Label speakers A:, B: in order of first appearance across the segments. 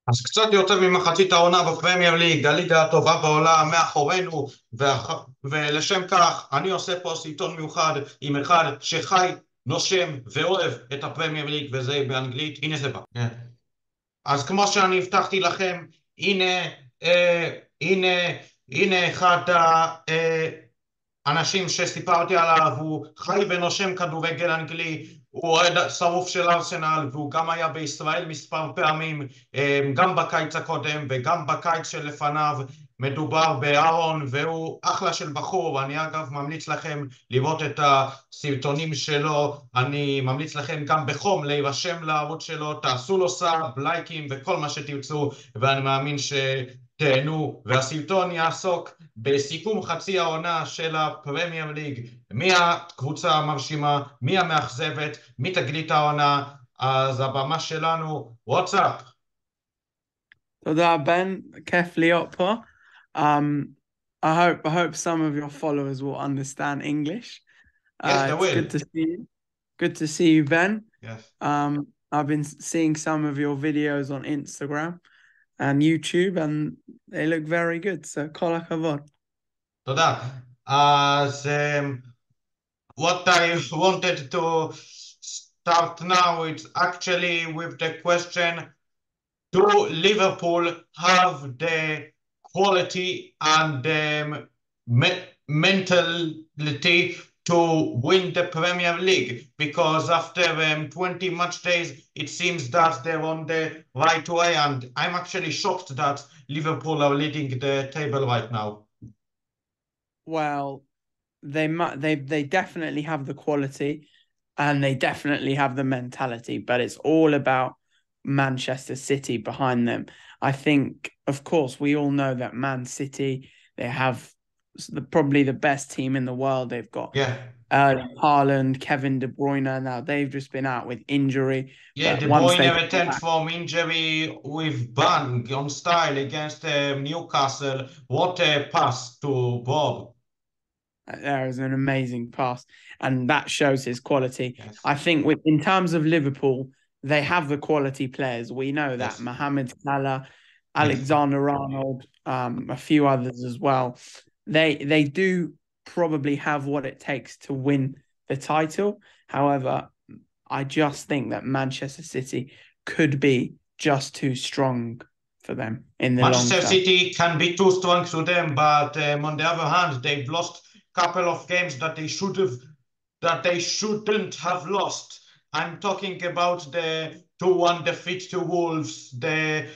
A: אז קצת יותר ממחצית העונה בפרמייר ליג, הליגה הטובה בעולם מאחורינו, ולשם כך אני עושה פה סרטון מיוחד עם אחד שחי, נושם ואוהב את הפרמייר ליג, וזה באנגלית. הנה זה בא. כן. אז כמו שאני הבטחתי לכם, הנה, אה, הנה, הנה אחד אנשים שסיפרתי עליו, הוא חי ונושם כדורגל אנגלי, הוא אוהד שרוף של ארסנל, והוא גם היה בישראל מספר פעמים, גם בקיץ הקודם וגם בקיץ שלפניו. מדובר באהרון, והוא אחלה של בחור. אני אגב ממליץ לכם לראות את הסרטונים שלו, אני ממליץ לכם גם בחום להירשם לערוץ שלו, תעשו לו סאב, לייקים וכל מה שתרצו, ואני מאמין תהנו, והסרטון יעסוק בסיכום חצי העונה של הפרמייר ליג, מי הקבוצה המרשימה, מי המאכזבת, מי תגלית העונה. אז הבמה שלנו, וואטסאפ.
B: תודה, Ben. כיף להיות פה. I hope some of your followers will understand English.
A: Yes, they
B: It's
A: will.
B: good to see you. Good to see you, Ben.
A: Yes.
B: I've been seeing some of your videos on Instagram and YouTube, and they look very good. So, כל הכבוד.
A: תודה. אז what I wanted to start now is actually with the question: do Liverpool have the quality and the mentality to win the Premier League? Because after 20 match days, it seems that they're on the right way, and I'm actually shocked that Liverpool are leading the table right now.
B: Well, they definitely have the quality, and they definitely have the mentality, but it's all about Manchester City behind them. I think, of course, we all know that Man City, they have probably the best team in the world. They've got
A: Yeah.
B: Haaland, Kevin De Bruyne. Now they've just been out with injury,
A: Yeah,
B: but
A: De
B: once
A: Bruyne
B: they
A: returned from injury with bang on style against Newcastle. What a pass to Bob.
B: there is an amazing pass, and that shows his quality.
A: Yes,
B: I think in terms of Liverpool, they have the quality players. We know that
A: yes,
B: Mohamed Salah,
A: yes.
B: Alexander Arnold, a few others as well. They do probably have what it takes to win the title. However, I just think that Manchester City could be just too strong for them in the long
A: Manchester
B: term.
A: City can be too strong to them, but on the other hand, they've lost a couple of games that they shouldn't have lost. I'm talking about the 2-1 defeat to Wolves, the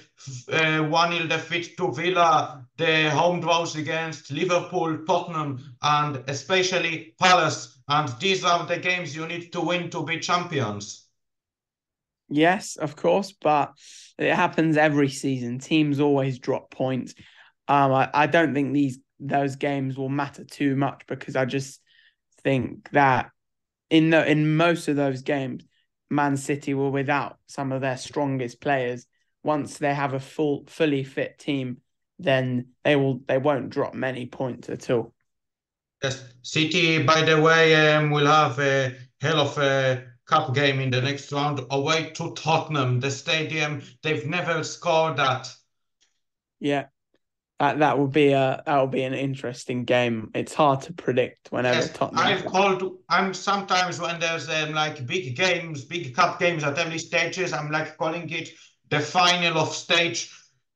A: 1-0 defeat to Villa, the home draws against Liverpool, Tottenham, and especially Palace. And these are the games you need to win to be champions.
B: Yes, of course, but it happens every season. Teams always drop points. I don't think those games will matter too much because I just think that in most of those games, Man City were without some of their strongest players. Once they have a fully fit team, then they won't drop many points at all.
A: Yes, City, by the way, will have a hell of a cup game in the next round away to Tottenham, the stadium. They've never scored that.
B: Yeah, that will be an interesting game. It's hard to predict whenever
A: Yes,
B: Tottenham.
A: I'm sometimes when there's like big games, big cup games at early stages, I'm like calling it the final of stage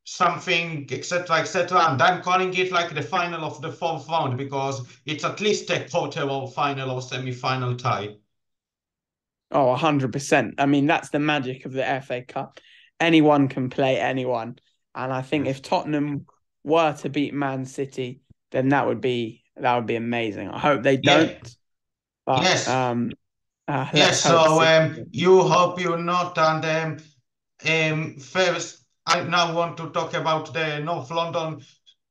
A: something, etc., etc. And I'm calling it like the final of the fourth round because it's at least a quarter or final or semi-final tie.
B: Oh, 100%. I mean, that's the magic of the FA Cup. Anyone can play anyone. And I think
A: Yes.
B: if Tottenham were to beat Man City, then that would be amazing. I hope they
A: Yeah.
B: don't, but
A: Yes.
B: let's
A: Yes.
B: hope
A: So
B: City.
A: you hope you're not. And first, I now want to talk about the North London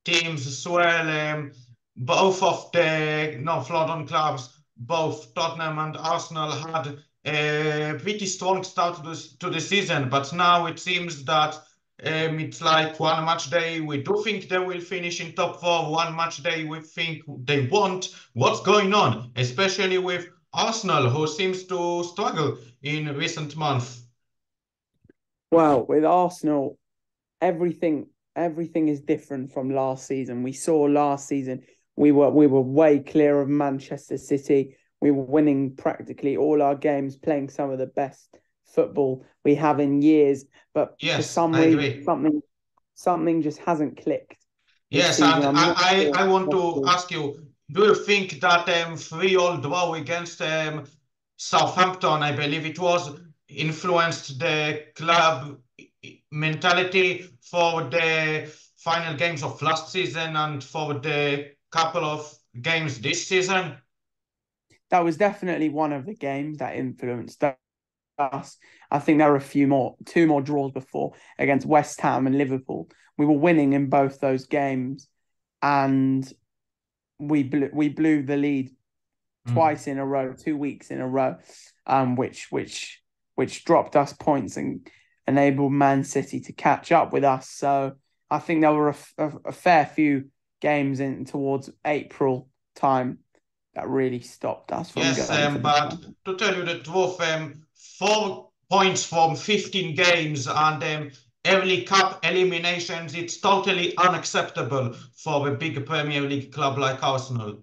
A: teams as well. Both of the North London clubs, both Tottenham and Arsenal, had a pretty strong start to the season, but now it seems that it's like one match day we do think they will finish in top four, one match day we think they won't. What's going on, especially with Arsenal, who seems to struggle in recent months?
B: Well, with Arsenal, everything everything is different from last season. We saw last season we were way clear of Manchester City. We were winning practically all our games, playing some of the best football we have in years. But for
A: Yes,
B: some
A: I
B: reason,
A: agree.
B: something just hasn't clicked this
A: Yes,
B: season.
A: and
B: I'm not sure.
A: I want to ask you, do you think that 3-all draw against Southampton, I believe it was, influenced the club mentality for the final games of last season and for the couple of games this season?
B: That was definitely one of the games that influenced us. I think there were two more draws before against West Ham and Liverpool. We were winning in both those games, and we blew the lead
A: Mm.
B: twice in a row, 2 weeks in a row, which dropped us points and enabled Man City to catch up with us. So I think there were a fair few games in towards April time that really stopped us from
A: Yes,
B: going for the
A: but
B: title.
A: to tell you the truth, 4 points from 15 games and early cup eliminations, it's totally unacceptable for a big Premier League club like Arsenal.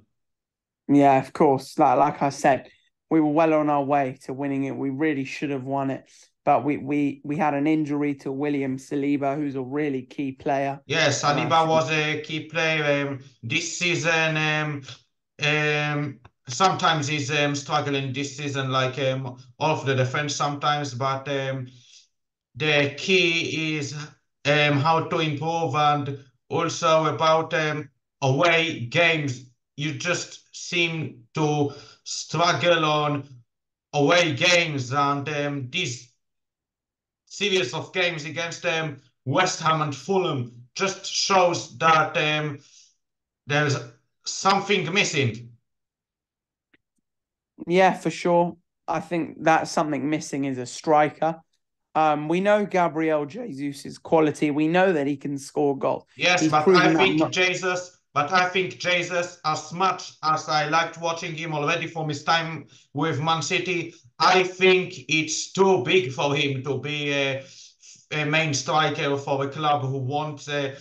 B: Yeah, of course. Like I said, we were well on our way to winning it. We really should have won it, but we had an injury to William Saliba, who's a really key player,
A: Yes,
B: and I
A: Saliba
B: think
A: was a key player this season. Um, Sometimes he's struggling this season, like all of the defense sometimes, but the key is how to improve and also about away games. You just seem to struggle on away games and this series of games against West Ham and Fulham just shows that there's something missing.
B: yeah, for sure. I think that's something missing is a striker. We know Gabriel Jesus's quality. We know that he can score goals.
A: Yes,
B: He's
A: but
B: proven that.
A: I think Jesus, as much as I liked watching him already from his time with Man City, I think it's too big for him to be a main striker for a club who wants a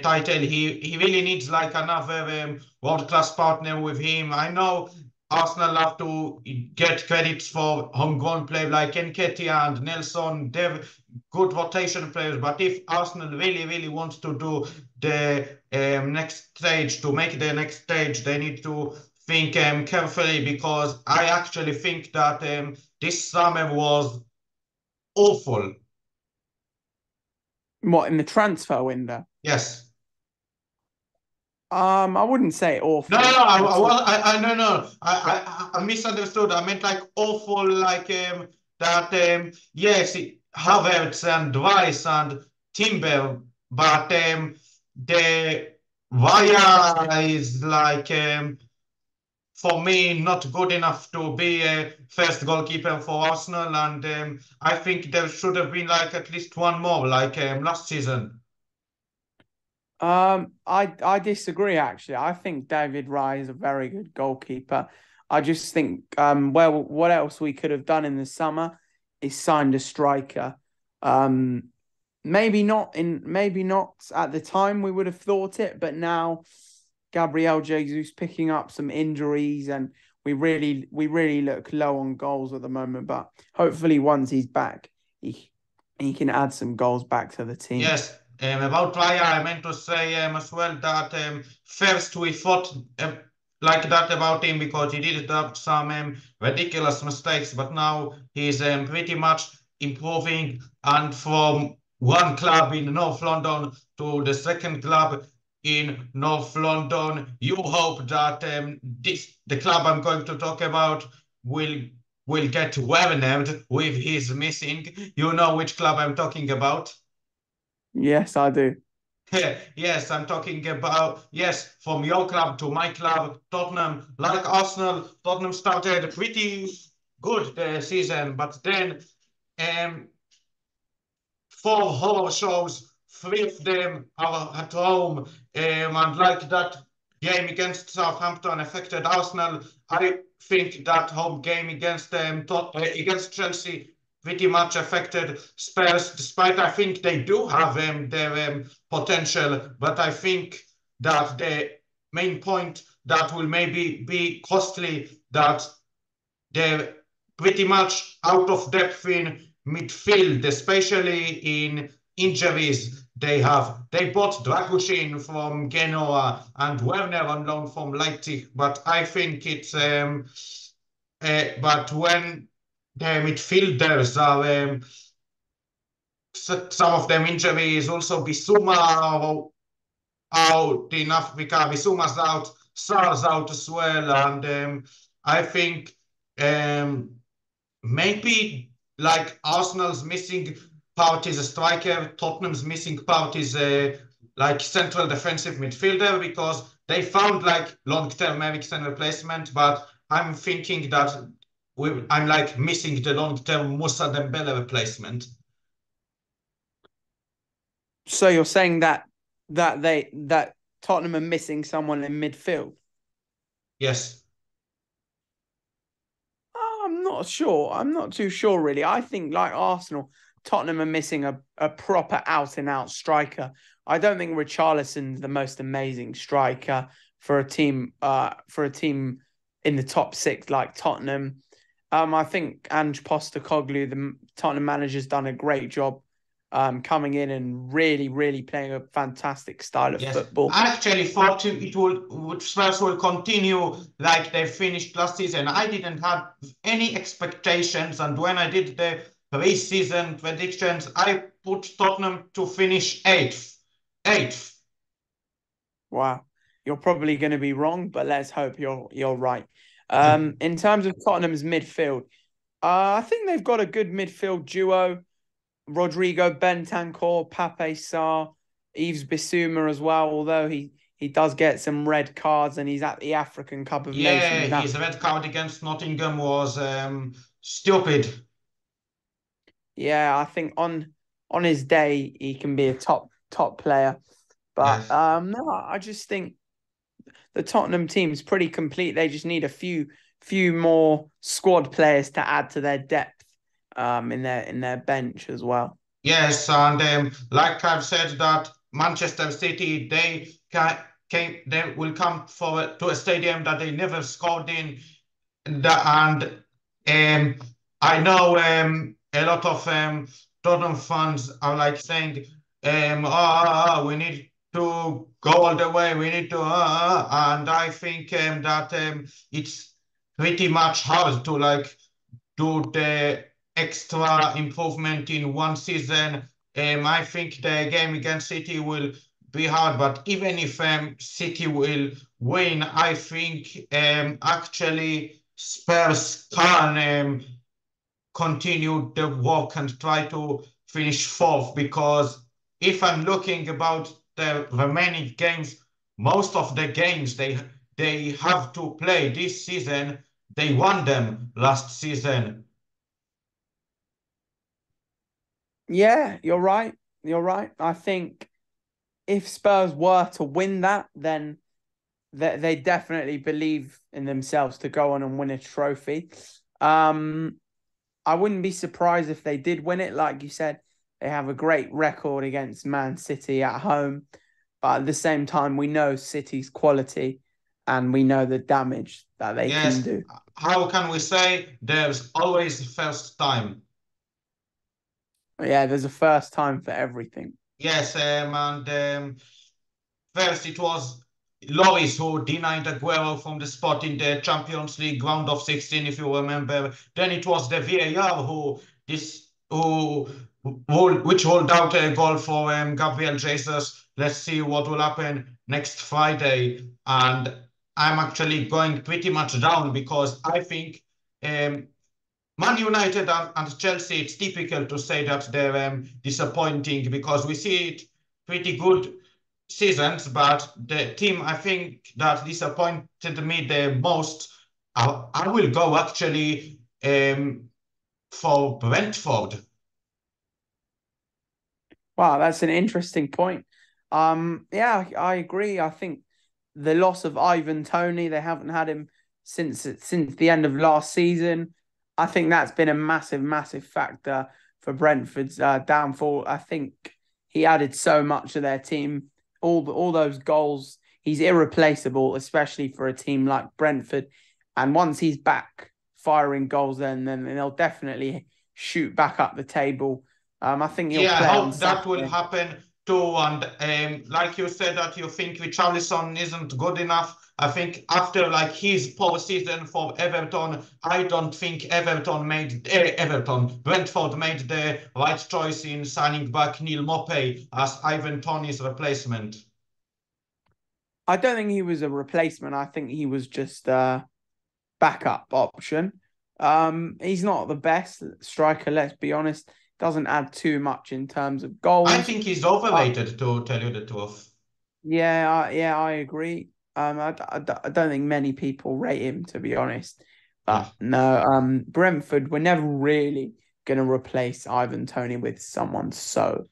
A: title. He really needs like another world-class partner with him. I know Arsenal have to get credits for homegrown players like Nketiah and Nelson. They're good rotation players, but if Arsenal really, really wants to do the next stage, to make the next stage, they need to think carefully because I actually think that this summer was awful.
B: What, in the transfer window?
A: Yes.
B: I wouldn't say
A: No, no,
B: awful
A: no,
B: at all.
A: no, no. I misunderstood. I meant like awful, like that. Yes, Havertz and Rice and Timber, but the Via is like for me not good enough to be a first goalkeeper for Arsenal, and I think there should have been like at least one more, like last season.
B: I disagree actually. I think David Raya is a very good goalkeeper. I just think well, what else we could have done in the summer is signed a striker. Um, maybe not at the time we would have thought it, but now Gabriel Jesus picking up some injuries and we really look low on goals at the moment. But hopefully once he's back, he can add some goals back to the team.
A: Yes, about Raya, I meant to say as well that first we thought like that about him because he did have some ridiculous mistakes, but now he's pretty much improving. And from one club in North London to the second club in North London, you hope that the club I'm going to talk about will get well with his missing. You know which club I'm talking about.
B: Yes, I do.
A: Yes, I'm talking about, yes, from your club to my club, Tottenham. Like Arsenal, Tottenham started pretty good the season, but then um, 4 horror shows, 3 of them are at home, and like that game against Southampton affected Arsenal. I think that home game against against Chelsea pretty much affected Spurs, despite I think they do have their potential, but I think that the main point that will maybe be costly, that they're pretty much out of depth in midfield, especially in injuries they have. They bought Dragushin from Genoa and Werner on loan from Leipzig, but I think it's but when the midfielders are some of them injuries, also Bissouma out in Africa, Bissouma's out, Sar's out as well, and I think um, maybe like Arsenal's missing part is a striker, Tottenham's missing part is a like central defensive midfielder, because they found like long-term Eriksen replacement, but I'm thinking that I'm like missing the long-term Moussa Dembele replacement.
B: So you're saying that Tottenham are missing someone in midfield?
A: Yes.
B: I'm not sure. I'm not too sure, really. I think, like Arsenal, Tottenham are missing a proper out-and-out striker. I don't think Richarlison's the most amazing striker for a team in the top six like Tottenham. I think Ange Postecoglou, the Tottenham manager, has done a great job coming in and really, really playing a fantastic style of football.
A: I actually thought Spurs will continue like they finished last season. I didn't have any expectations, and when I did the pre-season predictions, I put Tottenham to finish eighth.
B: Wow, you're probably going to be wrong, but let's hope you're right. In terms of Tottenham's midfield, I think they've got a good midfield duo. Rodrigo Bentancur, Pape Sarr, Yves Bissouma as well, although he does get some red cards and he's at the African Cup of Nations.
A: Yeah, his red card against Nottingham was stupid.
B: Yeah, I think on his day he can be a top player. But
A: Yes.
B: No, I just think the Tottenham team's pretty complete. They just need a few more squad players to add to their depth in their bench as well.
A: Yes, and like I've said, that Manchester City, they will come to a stadium that they never scored in, and I know a lot of Tottenham fans are like saying, we need to go all the way, we need to, and I think that it's pretty much hard to like do the extra improvement in one season. I think the game against City will be hard, but even if City will win, I think actually Spurs can continue the work and try to finish fourth, because if I'm looking about the remaining games, most of the games they have to play this season, they won them last season.
B: Yeah, you're right. You're right. I think if Spurs were to win that, then they definitely believe in themselves to go on and win a trophy. I wouldn't be surprised if they did win it. Like you said, they have a great record against Man City at home. But at the same time, we know City's quality and we know the damage that they can do.
A: How can we say there's always the first time?
B: Yeah, there's a first time for everything.
A: Yes, and first it was Loris who denied Aguero from the spot in the Champions League round of 16, if you remember. Then it was the VAR which ruled out a goal for Gabriel Jesus. Let's see what will happen next Friday. And I'm actually going pretty much down, because I think Man United and Chelsea, it's difficult to say that they're disappointing, because we see it pretty good seasons, but the team I think that disappointed me the most, I will go actually for Brentford.
B: Wow, that's an interesting point. Yeah, I agree. I think the loss of Ivan Toney, they haven't had him since the end of last season. I think that's been a massive, massive factor for Brentford's downfall. I think he added so much to their team. All those goals, he's irreplaceable, especially for a team like Brentford. And once he's back firing goals, then they'll definitely shoot back up the table. I think he'll
A: Yeah, I
B: play on
A: hope that will
B: Saturday.
A: happen too. And like you said, that you think Richarlison isn't good enough. I think after like his poor season for Everton, I don't think Brentford made the right choice in signing back Neil Maupay as Ivan Toney's replacement.
B: I don't think he was a replacement. I think he was just a backup option. He's not the best striker, let's be honest. Doesn't add too much in terms of
A: I
B: goals.
A: think he's
B: But
A: overrated, to tell you the truth.
B: yeah, I agree. I don't think many people rate him, to be honest.
A: Yeah.
B: But no, Brentford were never really going to replace Ivan Toney with someone that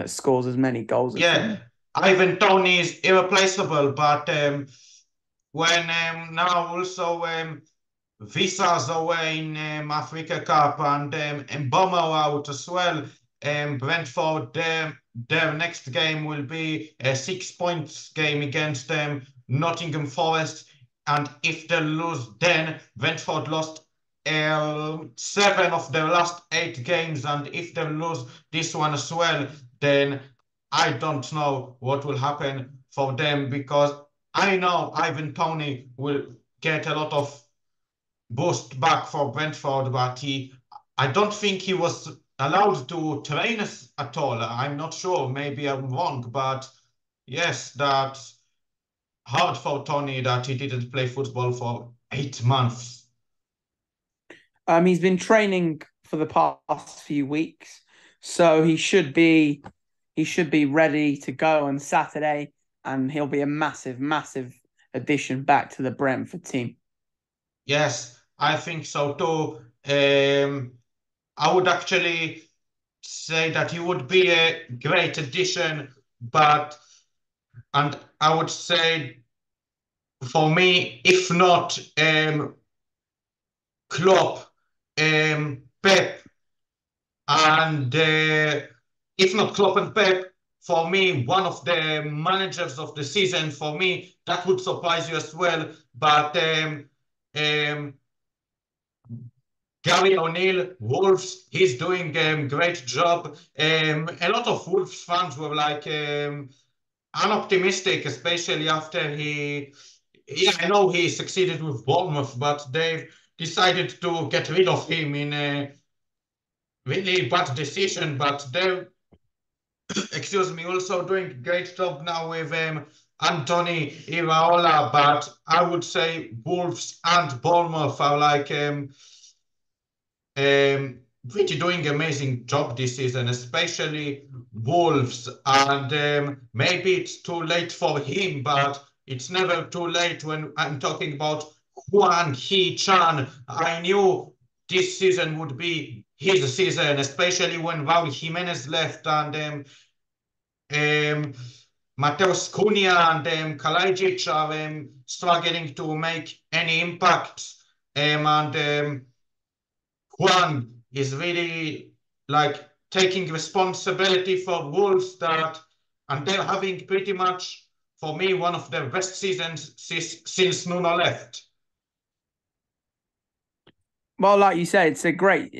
B: scores as many goals as
A: Yeah,
B: him.
A: Ivan Toney is irreplaceable, but when now also Visas away in Africa Cup and Bomber out as well. Brentford, their next game will be a 6 points game against Nottingham Forest. And if they lose, then Brentford lost 7 of their last 8 games. And if they lose this one as well, then I don't know what will happen for them, because I know Ivan Toney will get a lot of boost back for Brentford, but I don't think he was allowed to train us at all. I'm not sure, maybe I'm wrong, but yes, that's hard for Tony that he didn't play football for 8 months.
B: He's been training for the past few weeks, so he should be ready to go on Saturday, and he'll be a massive, massive addition back to the Brentford team.
A: Yes, I think so too. I would actually say that he would be a great addition, but and I would say for me, if not Klopp, Pep, and if not Klopp and Pep, for me, one of the managers of the season, for me, that would surprise you as well. But um, Gary O'Neill, Wolves, he's doing a great job. A lot of Wolves fans were like unoptimistic, especially after yeah, I know he succeeded with Bournemouth, but they decided to get rid of him in a really bad decision. But they're, excuse me, also doing a great job now with Anthony Iraola. But I would say Wolves and Bournemouth are like really doing amazing job this season, especially Wolves. And maybe it's too late for him, but it's never too late when I'm talking about Juan He Chan. I knew this season would be his season, especially when Raul Jimenez left and um, Mateus Cunha and Kalajic are struggling to make any impact. And Juan is really like taking responsibility for Wolves, that, and they're having pretty much, for me, one of their best seasons since Nuno left.
B: Well, like you say, it's a great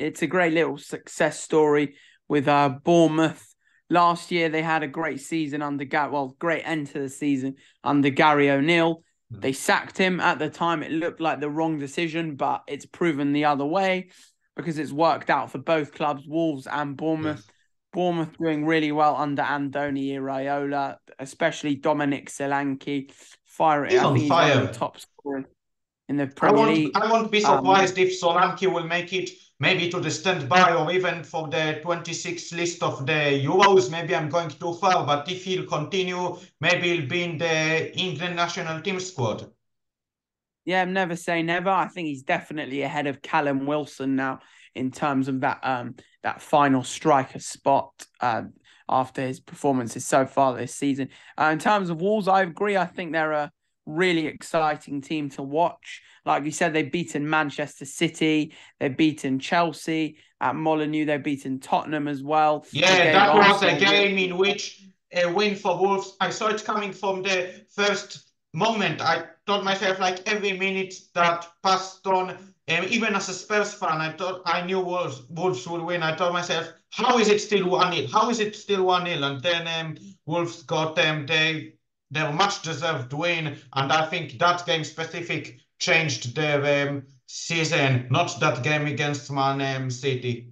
B: little success story with Bournemouth. Last year they had a great season under great end to the season under Gary O'Neill. They sacked him at the time. It looked like the wrong decision, but it's proven the other way because it's worked out for both clubs, Wolves and Bournemouth.
A: Yes.
B: Bournemouth doing really well under Andoni Iraola, especially Dominic Solanke.
A: He's
B: I
A: on
B: think he's one of the
A: fire.
B: top scorers in the Premier League.
A: I won't be
B: Um,
A: surprised if Solanke will make it maybe to the standby or even for the 26th list of the Euros. Maybe I'm going too far, but if he'll continue, maybe he'll be in the England national team squad.
B: Yeah, never say never. I think he's definitely ahead of Callum Wilson now in terms of that final striker spot after his performances so far this season. In terms of Wolves, I agree. I think they're a really exciting team to watch. Like you said, they've beaten Manchester City, they've beaten Chelsea at Molineux, they've beaten Tottenham as well.
A: Yeah, that was a game in which a win for Wolves. I saw it coming from the first moment. I told myself, like, every minute that passed on, even as a Spurs fan, I knew Wolves would win. I told myself, how is it still 1-0? How is it still 1-0? And then Wolves got their much deserved win, and I think that game specific changed their season, not that game against Man City.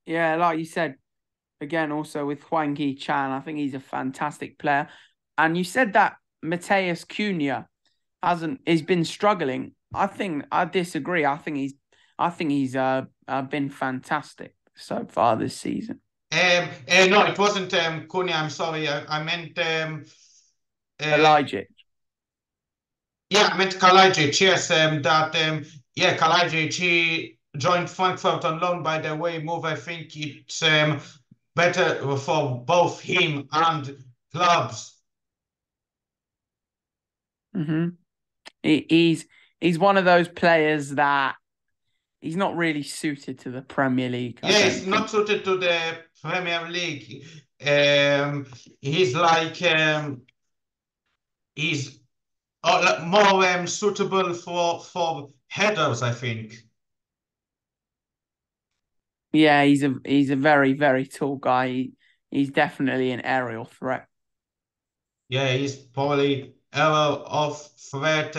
B: Yeah, like you said, again, also with Hwang Hee-chan, I think he's a fantastic player. And you said that Mateus Cunha he's been struggling. I disagree. I think he's been fantastic so far this season.
A: No, it wasn't Cunha. I'm sorry. I meant
B: Elijah.
A: yeah, I meant Kalajic. Yes, yeah, Kalajic. He joined Frankfurt on loan. By the way, move. I think it's better for both him and clubs.
B: Mm-hmm. He's one of those players that he's not really suited to the Premier League.
A: Yeah, he's not suited to the Premier League. He's like he's more suitable for headers, I think.
B: Yeah, he's a very, very tall guy. He's definitely an aerial threat.
A: Yeah, he's probably area of threat.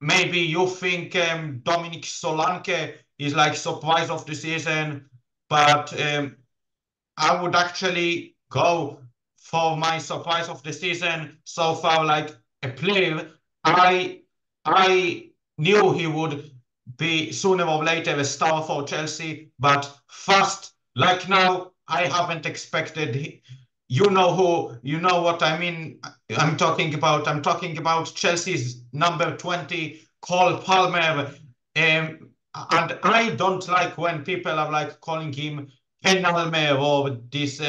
A: Maybe you think Dominic Solanke is like surprise of the season, but I would actually go for my surprise of the season so far, like a player I I knew he would be sooner or later a star for Chelsea, but first, like now, I haven't expected. You know who? You know what I mean? I'm talking about Chelsea's number 20, Cole Palmer. And I don't like when people are like calling him Penalmer or this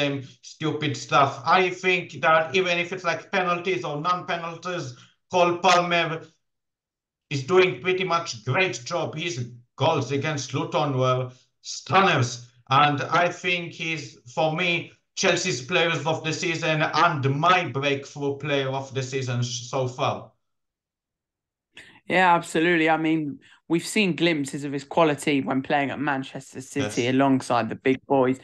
A: stupid stuff. I think that even if it's like penalties or non-penalties, Cole Palmer is doing pretty much great job. His goals against Luton were stunners. And I think he's, for me, Chelsea's players of the season and my breakthrough player of the season so far.
B: Yeah, absolutely. I mean, we've seen glimpses of his quality when playing at Manchester City
A: Yes.
B: alongside the big boys.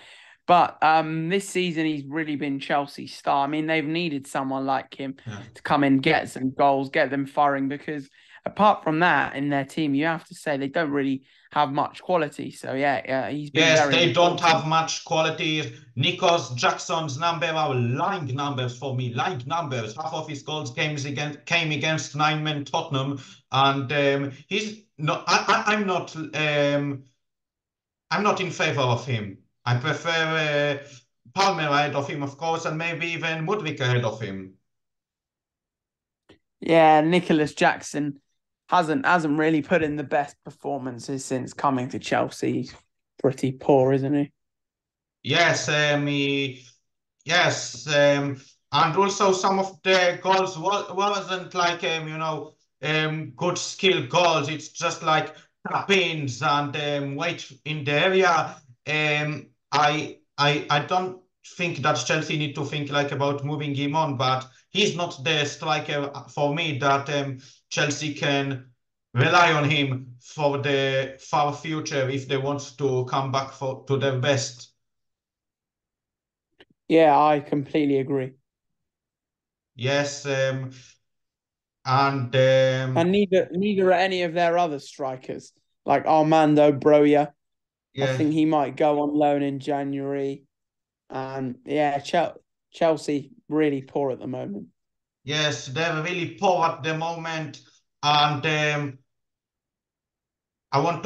B: But this season he's really been Chelsea's star. I mean, they've needed someone like him
A: Yeah.
B: to come in, get some goals, get them firing, because apart from that, in their team, you have to say they don't really have much quality. So yeah, he's been
A: Yes,
B: very
A: they don't
B: important.
A: have much quality. Nicholas Jackson's number are lying numbers for me. Lying numbers. Half of his goals came against nine-man Tottenham, and he's not. I'm not in favor of him. I prefer Palmer ahead of him, of course, and maybe even Mudryk ahead of him.
B: Yeah, Nicholas Jackson hasn't really put in the best performances since coming to Chelsea. He's pretty poor, isn't he?
A: Yes, yes, and also some of the goals wasn't like good skill goals. It's just like tap-ins and wait in the area. I don't think that Chelsea need to think like about moving him on, but he's not the striker for me that Chelsea can rely on him for the far future if they want to come back to their best.
B: Yeah, I completely agree.
A: Yes, and
B: And neither are any of their other strikers, like Armando Broja. I
A: yeah,
B: think he might go on loan in January. And yeah, Chelsea really poor at the moment.
A: yes, they're really poor at the moment, and I want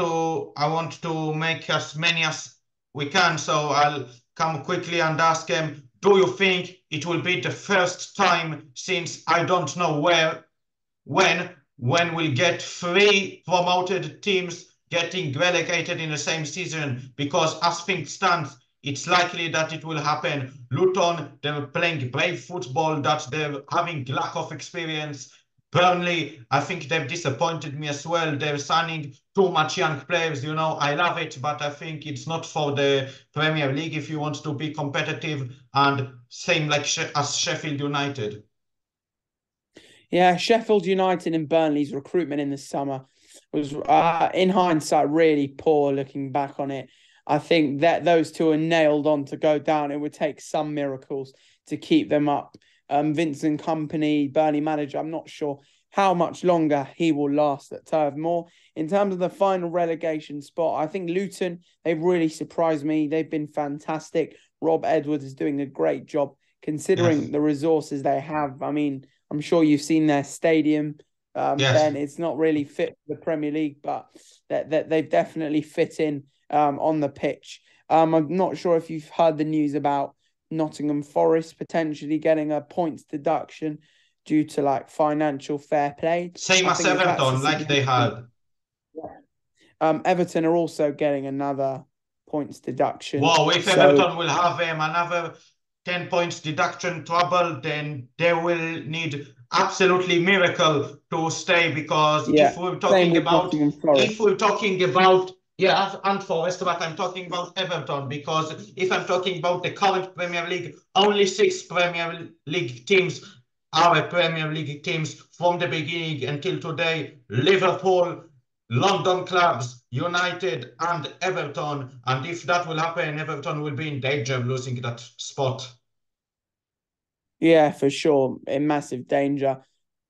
A: to make as many as we can. So I'll come quickly and ask him, do you think it will be the first time since I don't know when we'll get three promoted teams getting relegated in the same season? Because as things stand, it's likely that it will happen. Luton, they're playing brave football, that they're having lack of experience. Burnley, I think they've disappointed me as well. They're signing too much young players. I love it, but I think it's not for the Premier League if you want to be competitive. And same like as Sheffield United.
B: Yeah, Sheffield United and Burnley's recruitment in the summer was, in hindsight, really poor looking back on it. I think that those two are nailed on to go down. It would take some miracles to keep them up. Vincent Kompany, Burnley manager, I'm not sure how much longer he will last at Turf Moor. In terms of the final relegation spot, I think Luton, they've really surprised me. They've been fantastic. Rob Edwards is doing a great job considering the resources they have. I mean, I'm sure you've seen their stadium, Ben. It's not really fit for the Premier League, but they've definitely fit in on the pitch. I'm not sure if you've heard the news about Nottingham Forest potentially getting a points deduction due to like financial fair play.
A: Same as Everton, like they had.
B: Everton are also getting another points deduction.
A: Wow, if Everton will have another 10 points deduction trouble, then they will need absolutely miracle to stay, because if we're talking about and Forest, but I'm talking about Everton, because if I'm talking about the current Premier League, only 6 Premier League teams are Premier League teams from the beginning until today. Liverpool, London clubs, United and Everton. And if that will happen, Everton will be in danger of losing that spot.
B: Yeah, for sure. In massive danger.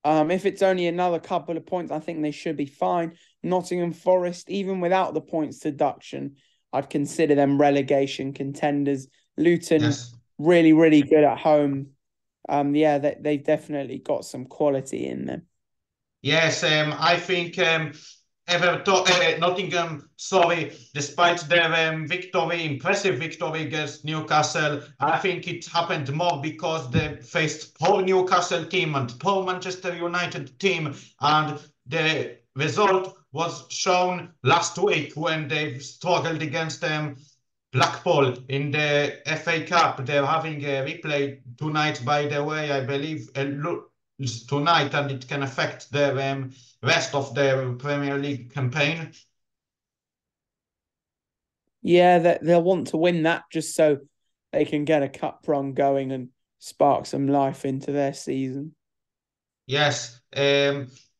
B: If it's only another couple of points, I think they should be fine. Nottingham Forest, even without the points deduction, I'd consider them relegation contenders. Luton, really, really good at home. They've definitely got some quality in them.
A: Yes, I think Nottingham, despite their impressive victory against Newcastle, I think it happened more because they faced poor Newcastle team and poor Manchester United team, and the result was shown last week when they struggled against Blackpool in the FA Cup. They're having a replay tonight, by the way, I believe, tonight, and it can affect the rest of the Premier League campaign.
B: Yeah, they'll want to win that just so they can get a cup run going and spark some life into their season.
A: Yes.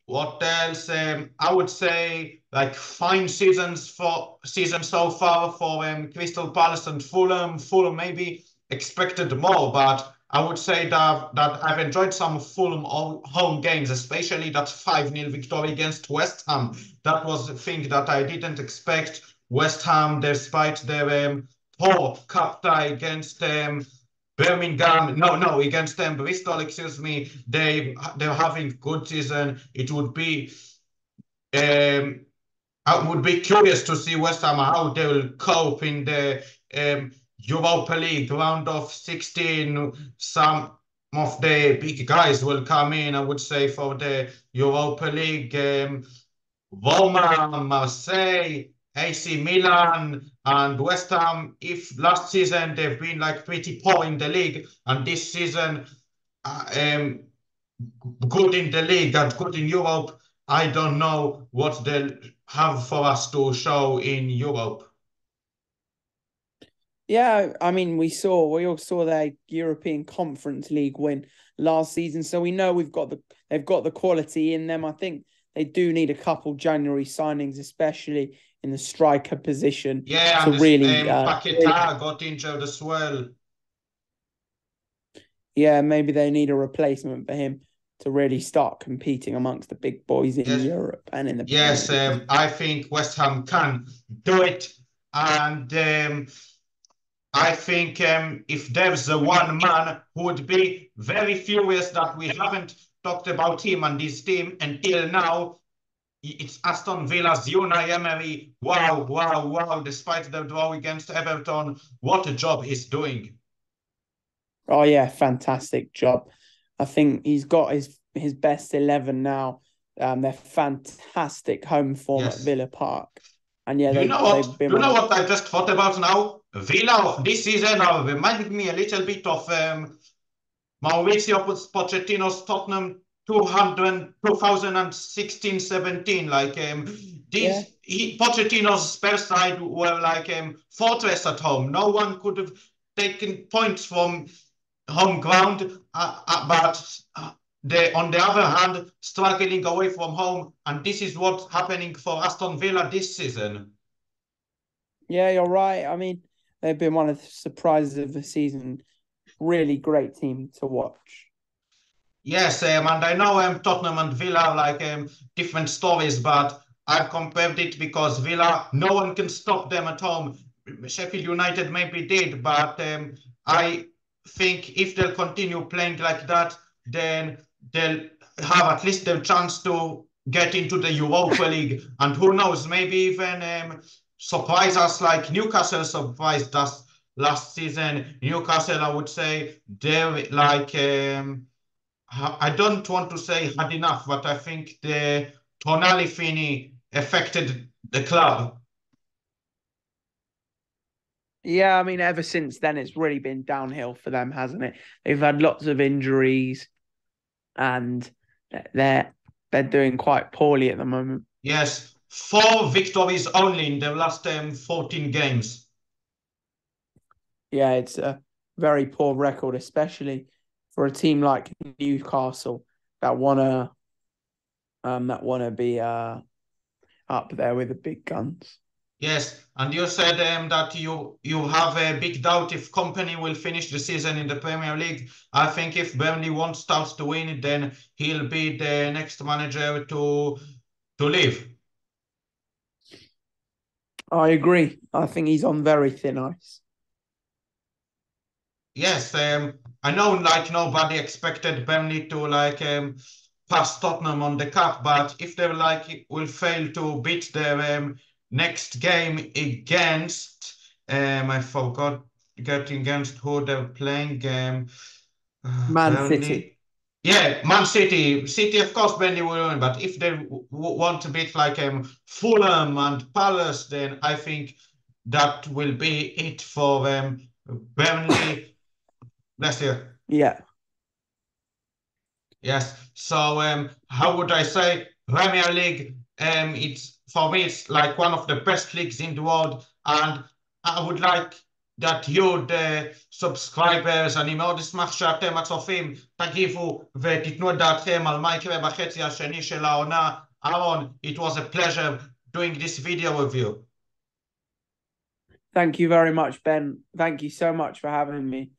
A: What else? I would say like fine season so far for Crystal Palace and Fulham. Fulham maybe expected more, but I would say that I've enjoyed some Fulham home games, especially that 5-0 victory against West Ham. That was a thing that I didn't expect. West Ham, despite their poor cup tie against Birmingham, against Bristol, excuse me, they're having good season. It would be, I would be curious to see West Ham how they will cope in the Europa League round of 16. Some of the big guys will come in, I would say, for the Europa League. Roma, Marseille, AC Milan and West Ham. If last season they've been like pretty poor in the league, and this season good in the league and good in Europe, I don't know what they'll have for us to show in Europe.
B: Yeah, I mean, we all saw their European Conference League win last season, so we know they've got the quality in them. I think they do need a couple January signings, especially in the striker position.
A: Yeah,
B: to
A: and
B: really
A: Paquetá got injured as well.
B: Yeah, maybe they need a replacement for him to really start competing amongst the big boys in Europe and in the
A: Premier League. I think West Ham can do it, and I think if there's one man who would be very furious that we haven't talked about him and his team until now, it's Aston Villa's Unai Emery. Wow. Despite the draw against Everton, what a job he's doing.
B: Oh, yeah, fantastic job. I think he's got his best 11 now. They're fantastic home form at Villa Park. And yeah,
A: you know what I just thought about now? Villa of this season are reminding me a little bit of Mauricio Pochettino's Tottenham 2016-17. Like
B: Yeah.
A: Pochettino's Spurs side were like fortress at home. No one could have taken points from home ground, but they, on the other hand, struggling away from home, and this is what's happening for Aston Villa this season.
B: Yeah, you're right. I mean, they've been one of the surprises of the season. Really great team to watch.
A: Yes, and I know Tottenham and Villa are like different stories, but I've compared it because Villa, no one can stop them at home. Sheffield United maybe did, but I think if they'll continue playing like that, then they'll have at least the chance to get into the Europa League. And who knows, maybe even surprise us like Newcastle surprised us last season. Newcastle, I would say, they're like... I don't want to say had enough, but I think the Tonali Fini affected the club.
B: Yeah, I mean, ever since then, it's really been downhill for them, hasn't it? They've had lots of injuries, and they're doing quite poorly at the moment.
A: Yes, 4 victories only in the last 14 games.
B: Yeah, it's a very poor record, especially for a team like Newcastle that wanna be up there with the big guns.
A: Yes, and you said that you have a big doubt if Company will finish the season in the Premier League. I think if Burnley won't start to win, then he'll be the next manager to leave.
B: I agree. I think he's on very thin ice.
A: Yes, I know like nobody expected Burnley to like pass Tottenham on the cup, but if they like will fail to beat their next game against I forgot getting against who they're playing
B: Man City.
A: Burnley. Yeah, Man City. City, of course, Burnley will win, but if they want to beat like Fulham and Palace, then I think that will be it for Burnley. Last year.
B: Yeah.
A: Yes. So how would I say Premier League? It's for me, it's like one of the best leagues in the world, and I would like that you, the subscribers, אני מאוד אשמח שאתם הצופים תגיבו ותיתנו את דעתכם על מה יקרה בחצי השני של העונה. Aaron, it was a pleasure doing this video with you.
B: Thank you very much, Ben. Thank you so much for having me.